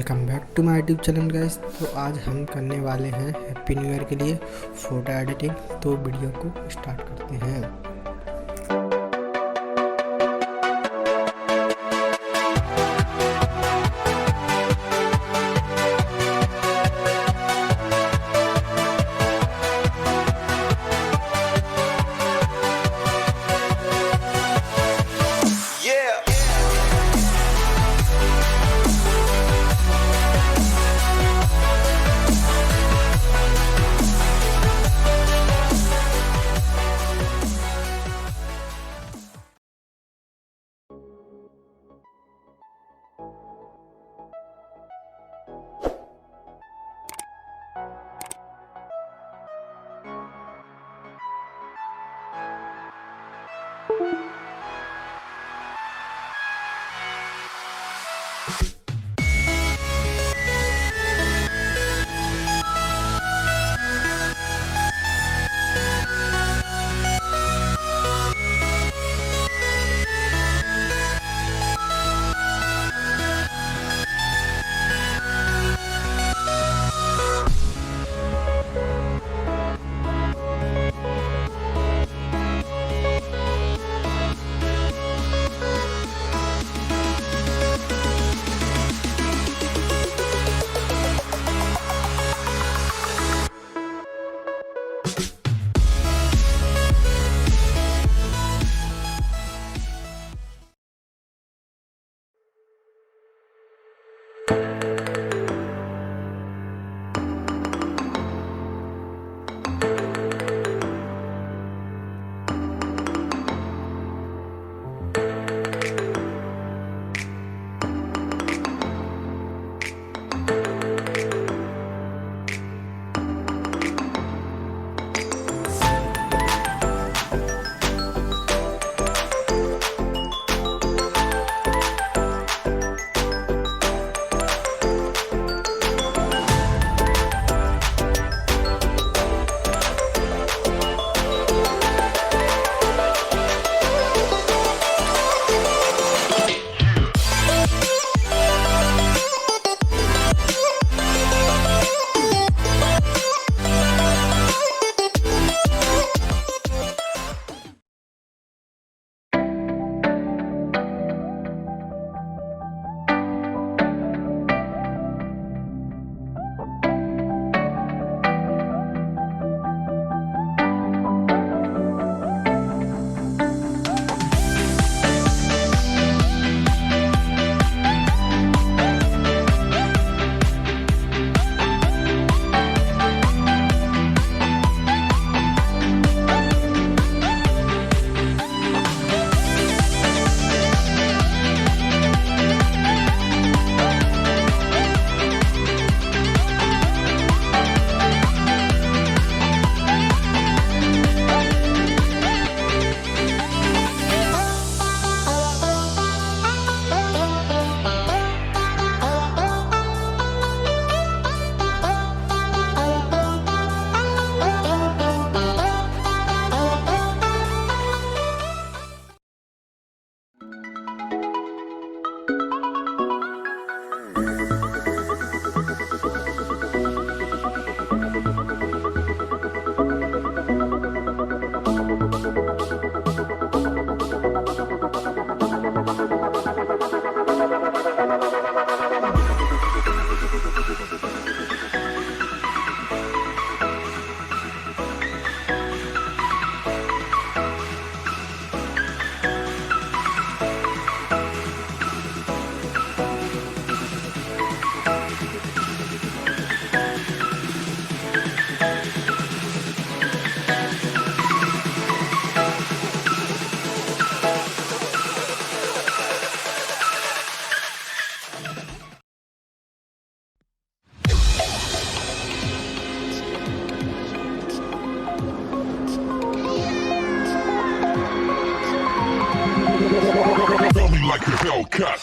Welcome back to my YouTube channel guys. तो आज हम करने वाले हैं हैप्पी न्यू ईयर के लिए फ़ोटो एडिटिंग। तो वीडियो को स्टार्ट करते हैं। Like a Hellcat.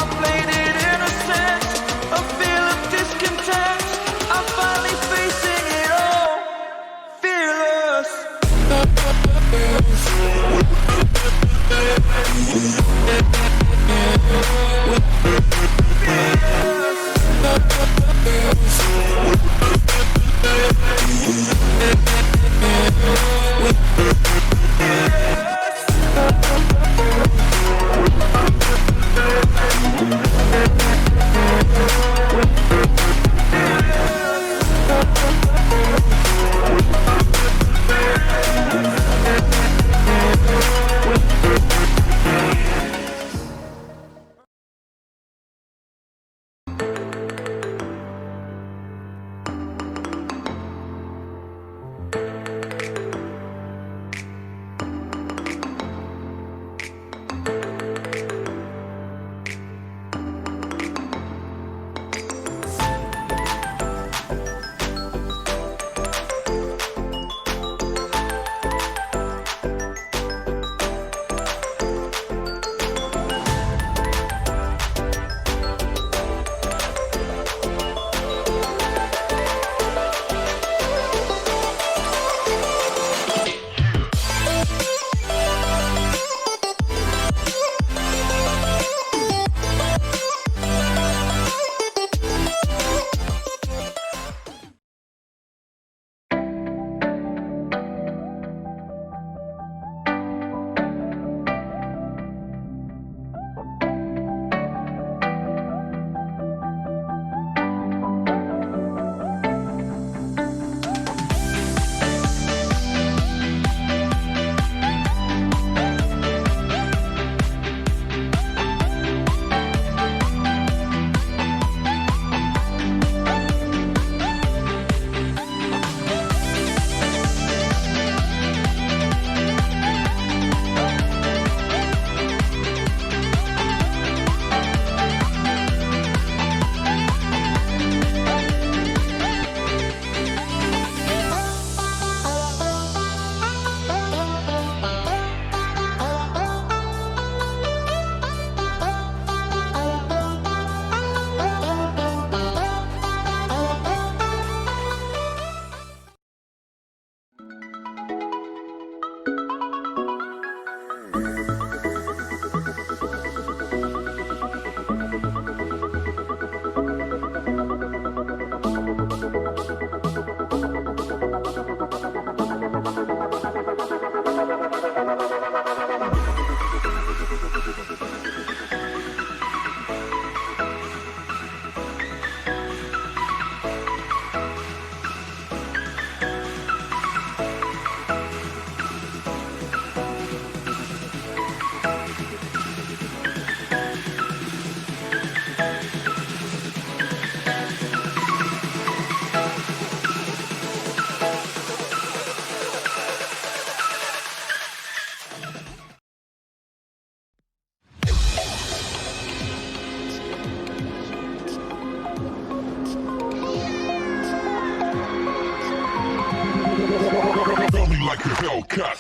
I played it innocent, a feel of discontent. I'm finally facing it all, fearless. like a Hellcat.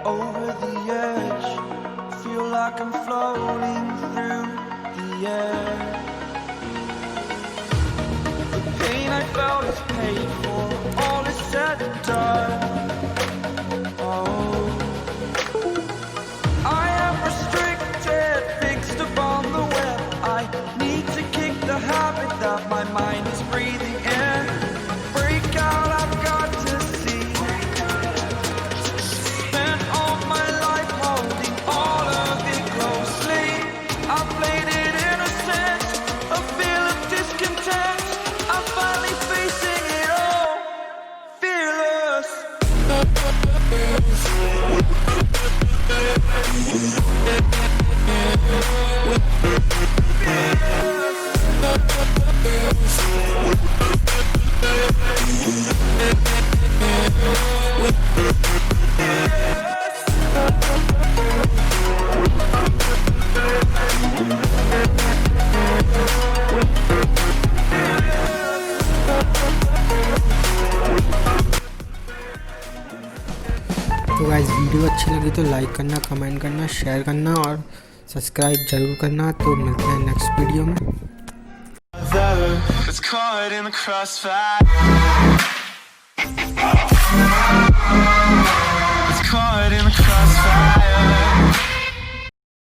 Over the edge, feel like I'm floating through the air. The pain I felt is paid for, all is said and done. Oh, I am restricted, fixed upon the web. I need to kick the habit that my mind is breathing in. Break out, I've got to see. I'm finally facing it all. तो guys video अच्छी लगी तो like करना, comment करना, share करना और subscribe ज़रूर करना। तो मिलते हैं नेक्स्ट वीडियो में। It's caught in the crossfire. It's caught in the crossfire.